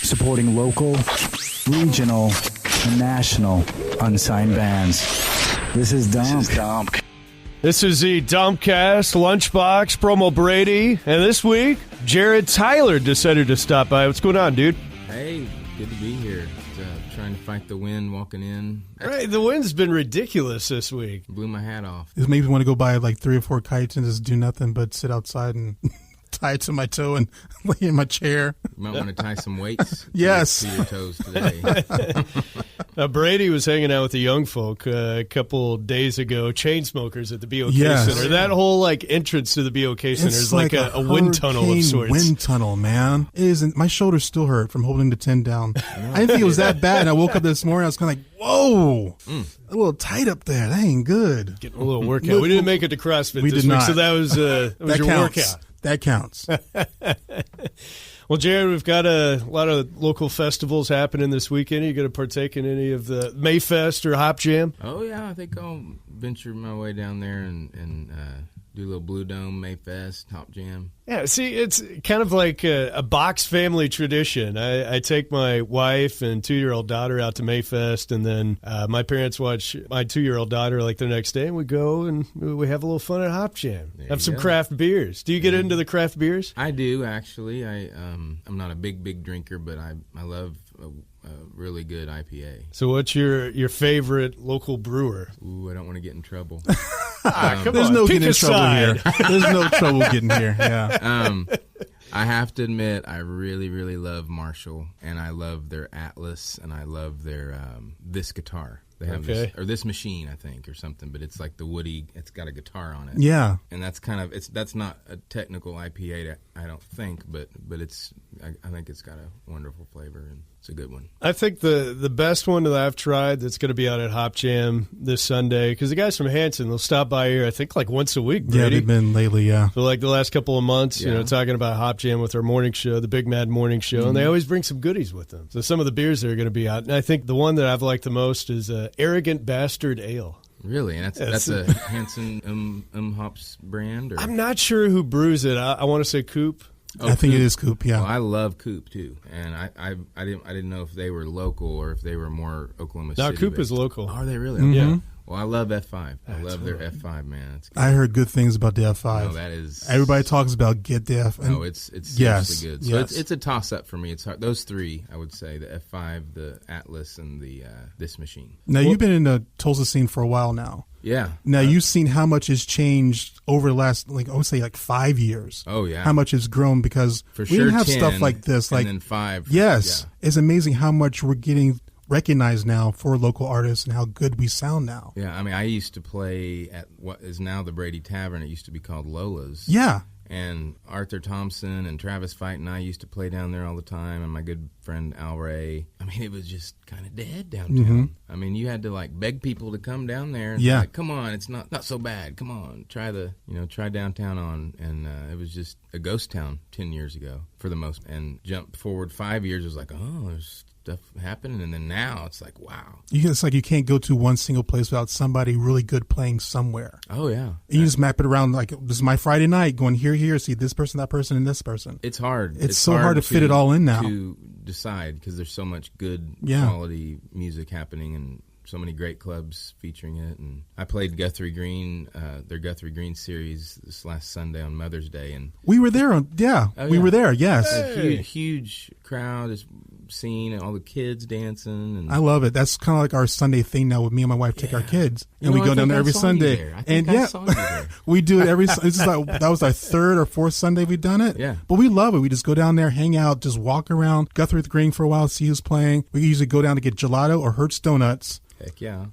supporting local, regional, and national unsigned bands. This is Domk. This is the Domkcast, Lunchbox, Promo Brady, and this week, Jared Tyler decided to stop by. What's going on, dude? Hey, good to be here. Trying to fight the wind, walking in. Right, the wind's been ridiculous this week. Blew my hat off. It makes me want to go buy like 3 or 4 kites and just do nothing but sit outside and tie it to my toe and lay in my chair. You might want to tie some weights yes. to your toes today. Brady was hanging out with the young folk a couple days ago, chain smokers at the BOK yes. Center. That whole entrance to the BOK Center is like a wind tunnel of sorts. Wind tunnel, man. It isn't. My shoulders still hurt from holding the tin down. I didn't think it was that bad. And I woke up this morning, I was kind of like, whoa, a little tight up there. That ain't good. Getting a little workout. We didn't make it to CrossFit we this did week, not. so that was your workout. That counts. Well, Jared, we've got a lot of local festivals happening this weekend. Are you going to partake in any of the Mayfest or Hop Jam? Oh, yeah. I think I'll venture my way down there and do a little Blue Dome, Mayfest, Hop Jam. Yeah, see, it's kind of like a Box family tradition. I take my wife and 2-year-old daughter out to Mayfest, and then my parents watch my 2-year-old daughter the next day, and we go and we have a little fun at Hop Jam. Have some craft beers. Do you get into the craft beers? I do, actually. I'm not a big drinker, but I love a really good IPA. So what's your favorite local brewer? Ooh, I don't want to get in trouble. There's no getting in trouble here. There's no trouble getting here. Yeah. I have to admit, I really love Marshall, and I love their Atlas, and I love their this guitar. They have this machine, I think, or something, but it's like the woody. It's got a guitar on it. Yeah, and that's that's not a technical IPA, I don't think, but it's. I think it's got a wonderful flavor, and it's a good one. I think the best one that I've tried that's going to be out at Hop Jam this Sunday, because the guys from Hanson, they'll stop by here, I think, once a week, Brady. Yeah, they've been lately, yeah. For the last couple of months, talking about Hop Jam with our morning show, the Big Mad Morning Show, and they always bring some goodies with them. So some of the beers that are going to be out, and I think the one that I've liked the most is Arrogant Bastard Ale. Really? And that's a Hanson Hops brand? Or? I'm not sure who brews it. I want to say Coop. I think it is Coop, yeah. Well, I love Coop, too. And I didn't know if they were local or if they were more Oklahoma City. No, Coop is local. Are they really? Mm-hmm. Yeah. Well, I love F5. I love their F5, man. I heard good things about the F5. No, that is... Everybody talks about get the F. No, it's seriously good. So it's a toss-up for me. It's hard. Those three, I would say, the F5, the Atlas, and the this machine. Now, you've been in the Tulsa scene for a while now. Yeah. Now, you've seen how much has changed over the last, I would say, 5 years. Oh, yeah. How much has grown, because for we sure didn't have 10, stuff like this. And then 5. Yes. Yeah. It's amazing how much we're getting recognized now for local artists and how good we sound now. Yeah, I mean, I used to play at what is now the Brady Tavern. It used to be called Lola's. Yeah. And Arthur Thompson and Travis Fight and I used to play down there all the time, and my good friend Al Ray. I mean, it was just kind of dead downtown. Mm-hmm. I mean, you had to beg people to come down there. And yeah. Come on, it's not so bad. Come on, try downtown on. And it was just a ghost town 10 years ago for the most. And jump forward 5 years, it was there's stuff happening, and then now it's wow. It's you can't go to one single place without somebody really good playing somewhere. Oh yeah. And you just map it around this is my Friday night, going here, see this person, that person, and this person. It's hard. It's so hard to fit it all in now. To decide, because there's so much good quality music happening and so many great clubs featuring it. And I played Guthrie Green, their Guthrie Green series this last Sunday on Mother's Day, and we were there. We were there. Yes, a huge crowd is scene and all the kids dancing. And I love it. That's kind of like our Sunday thing now. With me and my wife take our kids and we go down there every Sunday. We do it every. It's that was our 3rd or 4th Sunday we've done it. Yeah, but we love it. We just go down there, hang out, just walk around Guthrie Green for a while, see who's playing. We usually go down to get gelato or Hertz donuts. Heck yeah.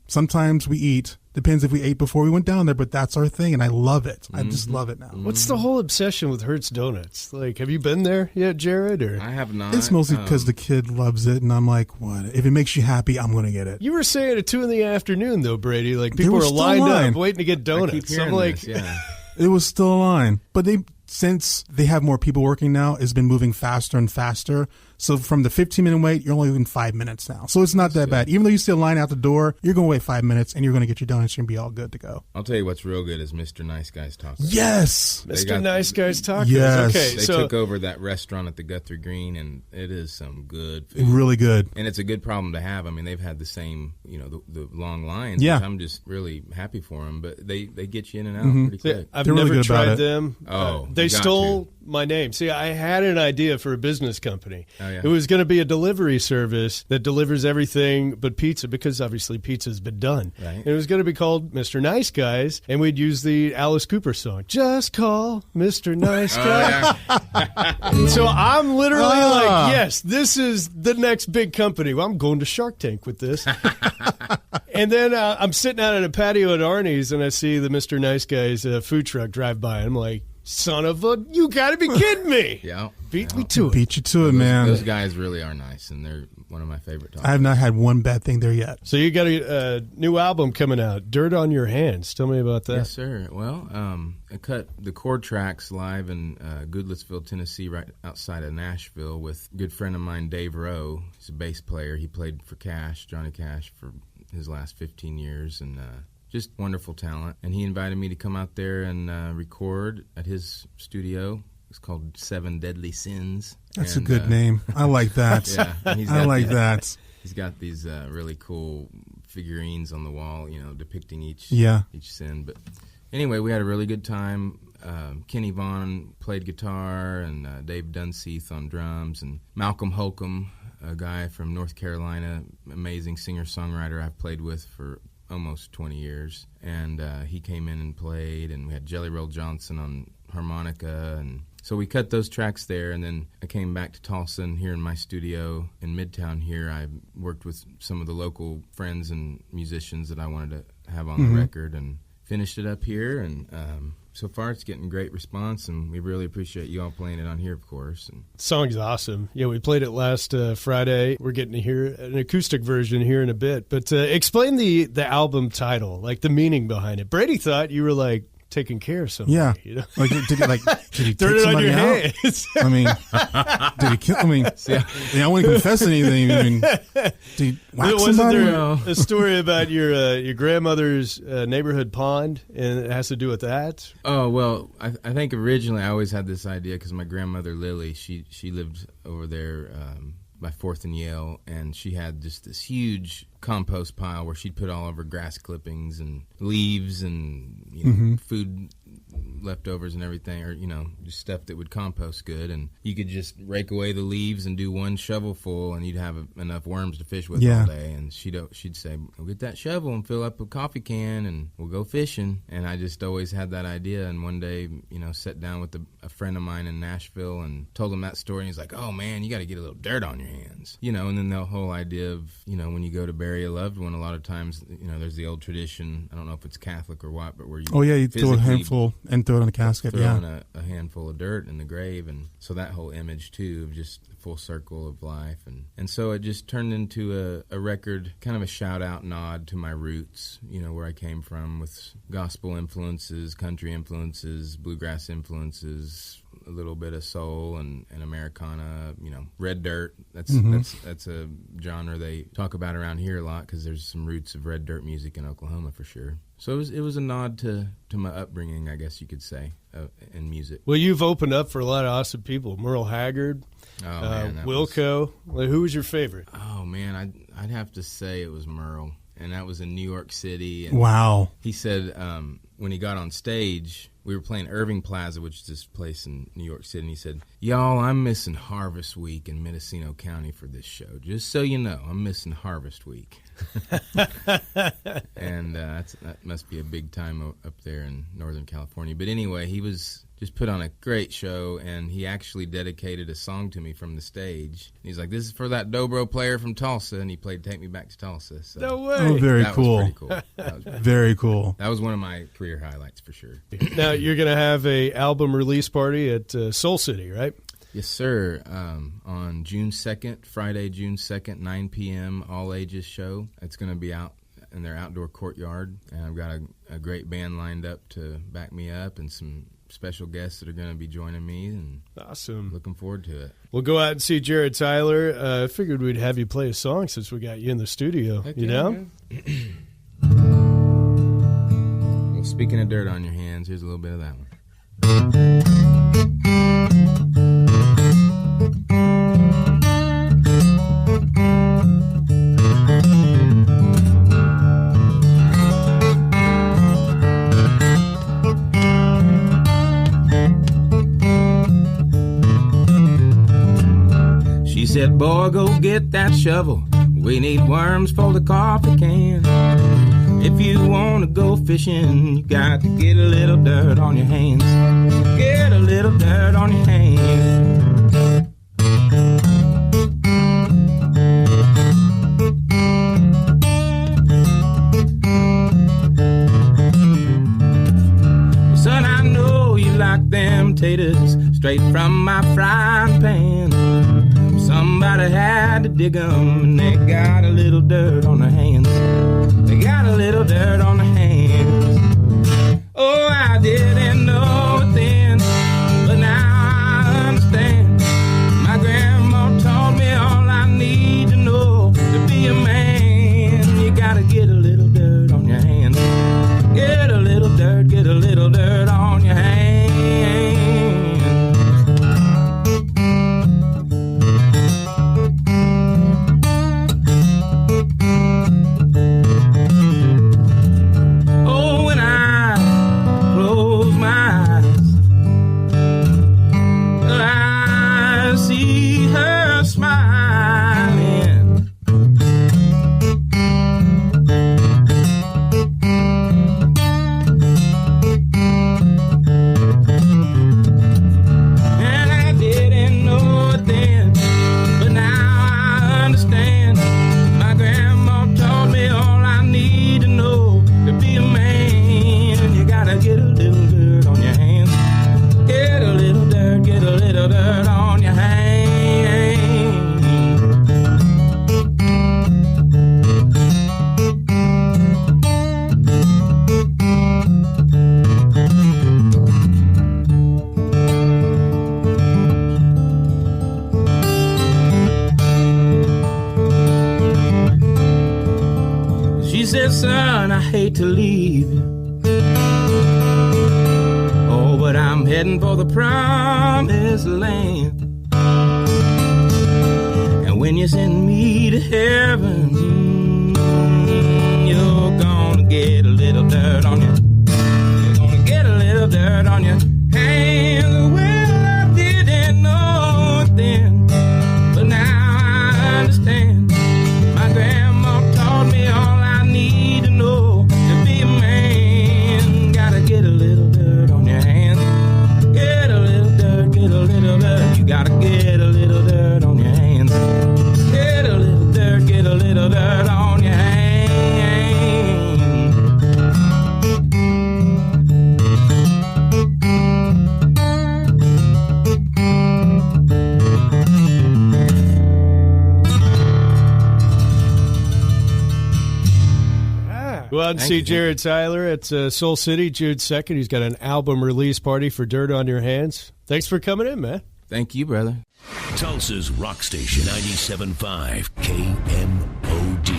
Sometimes we eat. Depends if we ate before we went down there, but that's our thing, and I love it. I just love it now. What's the whole obsession with Hertz Donuts? Have you been there yet, Jared? Or? I have not. It's mostly because the kid loves it, and I'm like, what? If it makes you happy, I'm going to get it. You were saying at 2 in the afternoon, though, Brady. People are lined up waiting to get donuts. I keep hearing this, yeah. It was still a line, but since they have more people working now, it's been moving faster and faster. So from the 15-minute wait, you're only waiting 5 minutes now. So it's not that bad. Even though you see a line out the door, you're going to wait 5 minutes, and you're going to get your donuts. You're going to be all good to go. I'll tell you what's real good is Mr. Nice Guys Tacos. Yes! Mr. Nice Guys Tacos. Yes. Okay, They took over that restaurant at the Guthrie Green, and it is some good food. Really good. And it's a good problem to have. I mean, they've had the same, the long lines. Yeah. Which I'm just really happy for them. But they get you in and out pretty quick. I've They're never really good about tried it. them. They stole my name. See, I had an idea for a business company. Oh, yeah. It was going to be a delivery service that delivers everything but pizza, because obviously pizza's been done. Right. It was going to be called Mr. Nice Guys, and we'd use the Alice Cooper song, "Just Call Mr. Nice Guy." Yeah. So I'm literally like, yes, this is the next big company. Well, I'm going to Shark Tank with this. And then I'm sitting out at a patio at Arnie's, and I see the Mr. Nice Guys food truck drive by. I'm like, son of a, you got to be kidding me. Yeah. Beat me to it. Beat you to it, man. Those guys really are nice, and they're one of my favorite tacos. I have not had one bad thing there yet. So you got a new album coming out, Dirt on Your Hands. Tell me about that. Yes, sir. Well, I cut the chord tracks live in Goodlettsville, Tennessee, right outside of Nashville, with a good friend of mine, Dave Rowe. He's a bass player. He played for Johnny Cash, for his last 15 years, and just wonderful talent. And he invited me to come out there and record at his studio. It's called Seven Deadly Sins. That's a good name. I like that. Yeah, and I like that. He's got these really cool figurines on the wall, depicting each sin. But anyway, we had a really good time. Kenny Vaughn played guitar, and Dave Dunseith on drums, and Malcolm Holcomb, a guy from North Carolina, amazing singer-songwriter I've played with for almost 20 years. And he came in and played, and we had Jelly Roll Johnson on harmonica, and so we cut those tracks there, and then I came back to Tulsa, and here in my studio in Midtown here, I worked with some of the local friends and musicians that I wanted to have on the record, and finished it up here, and so far it's getting great response, and we really appreciate you all playing it on here, of course. And the song's awesome. Yeah, we played it last Friday. We're getting to hear an acoustic version here in a bit, but explain the album title, like the meaning behind it. Brady thought you were like taking care of somebody. Yeah. Like, did he turn take it on your somebody out? hands. I mean, did he kill? I mean, I wouldn't confess anything. I mean, did he whack Wasn't somebody? there a story about your grandmother's neighborhood pond, and it has to do with that? Oh, well, I think originally I always had this idea because my grandmother Lily, she lived over there by 4th and Yale, and she had just this huge compost pile where she'd put all of her grass clippings and leaves and food leftovers and everything, or just stuff that would compost good, and you could just rake away the leaves and do one shovelful, and you'd have enough worms to fish with all day. And she'd say, "Go get that shovel and fill up a coffee can, and we'll go fishing." And I just always had that idea. And one day, sat down with a friend of mine in Nashville and told him that story. And he's like, "Oh man, you got to get a little dirt on your hands," And then the whole idea of when you go to bury a loved one, a lot of times there's the old tradition. I don't know if it's Catholic or what, but where you throw a handful and throw it in a casket. Throw in a handful of dirt in the grave, and so that whole image too of just a full circle of life, and so it just turned into a record, kind of a shout out nod to my roots, where I came from, with gospel influences, country influences, bluegrass influences, a little bit of soul and Americana, red dirt. That's a genre they talk about around here a lot, because there's some roots of red dirt music in Oklahoma for sure. So it was a nod to my upbringing, I guess you could say, in music. Well, you've opened up for a lot of awesome people. Merle Haggard, Wilco. Who was your favorite? Oh man, I'd have to say it was Merle, and that was in New York City. And wow. He said when he got on stage, we were playing Irving Plaza, which is this place in New York City, and he said, "Y'all, I'm missing Harvest Week in Mendocino County for this show. Just so you know, I'm missing Harvest Week." And that must be a big time up there in Northern California. But anyway, he was just put on a great show, and he actually dedicated a song to me from the stage. He's like, "This is for that dobro player from Tulsa," and he played "Take Me Back to Tulsa." So no way. Oh, very cool. Was pretty cool. That was very cool. That was one of my career highlights for sure. Now, you're going to have a album release party at Soul City, right? Yes, sir. On June 2nd, Friday, June 2nd, 9 p.m., all ages show. It's going to be out in their outdoor courtyard, and I've got a great band lined up to back me up, and some special guests that are going to be joining me, and awesome. Looking forward to it. We'll go out and see Jared Tyler. I figured we'd have you play a song since we got you in the studio. Heck you yeah, know? Well, speaking of dirt on your hands, here's a little bit of that one. She said, boy, go get that shovel. We need worms for the coffee can. If you want to go fishing, you got to get a little dirt on your hands. Get a little dirt on your hands. Son, I know you like them taters straight from my frying pan. Somebody had to dig them, and they got a little dirt on their hands. They got a little dirt on their hands. Oh, I didn't know it then, but now I understand. My grandma taught me all I need to know to be a man. You gotta get a little dirt on your hands. Get a little dirt on your hands. Son, I hate to leave you. Oh, but I'm heading for the promised land. And when you send me to heaven, you're gonna get a little dirt on you. You're gonna get a little dirt on your hands. Well, I didn't know it then, but now I understand. My grandma taught me all I need to know to be a man. Gotta get a little dirt on your hands. Get a little dirt, get a little dirt. You gotta get a little dirt on your hands. Get a little dirt, get a little dirt on your hands. Go out and see Jared Tyler at Soul City June 2nd. He's got an album release party for Dirt on Your Hands. Thanks for coming in, man. Thank you, brother. Tulsa's Rock Station 97.5 KMOD.